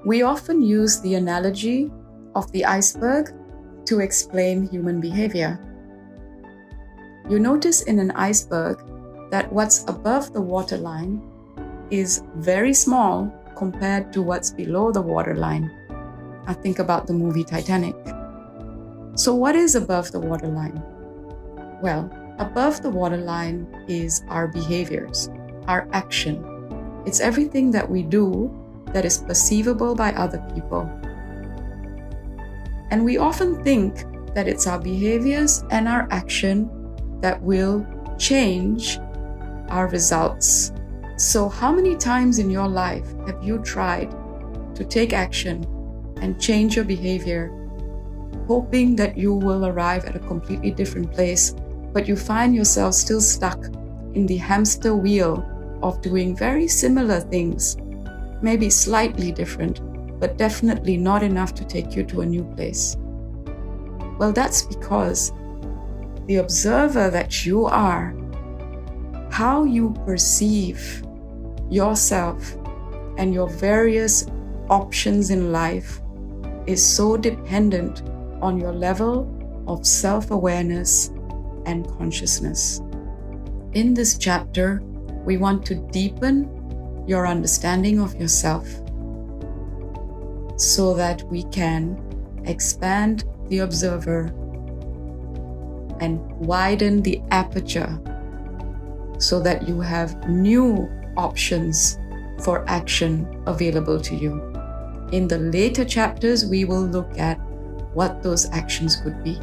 We often use the analogy of the iceberg to explain human behavior. You notice in an iceberg that what's above the waterline is very small compared to what's below the waterline. I think about the movie Titanic. So what is above the waterline? Well, above the waterline is our behaviors, our action. It's everything that we do that is perceivable by other people. And we often think that it's our behaviors and our action that will change our results. So how many times in your life have you tried to take action and change your behavior, hoping that you will arrive at a completely different place, but you find yourself still stuck in the hamster wheel of doing very similar things, maybe slightly different, but definitely not enough to take you to a new place? Well, that's because the observer that you are, how you perceive yourself and your various options in life is so dependent on your level of self-awareness and consciousness. In this chapter, we want to deepen your understanding of yourself so that we can expand the observer and widen the aperture so that you have new options for action available to you. In the later chapters, we will look at what those actions could be.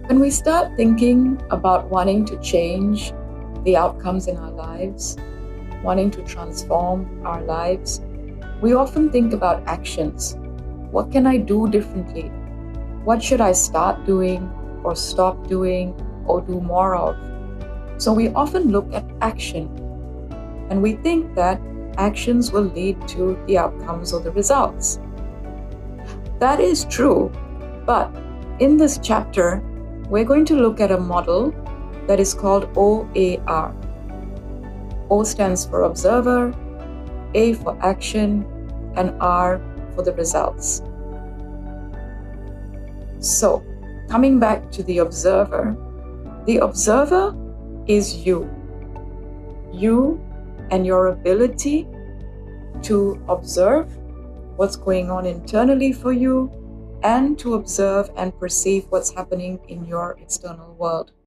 When we start thinking about wanting to change the outcomes in our lives, wanting to transform our lives, we often think about actions. What can I do differently? What should I start doing or stop doing or do more of? So we often look at action and we think that actions will lead to the outcomes or the results. That is true, but in this chapter, we're going to look at a model that is called OAR. O stands for observer, A for action, and R for the results. So, coming back to the observer is you. You and your ability to observe what's going on internally for you and to observe and perceive what's happening in your external world.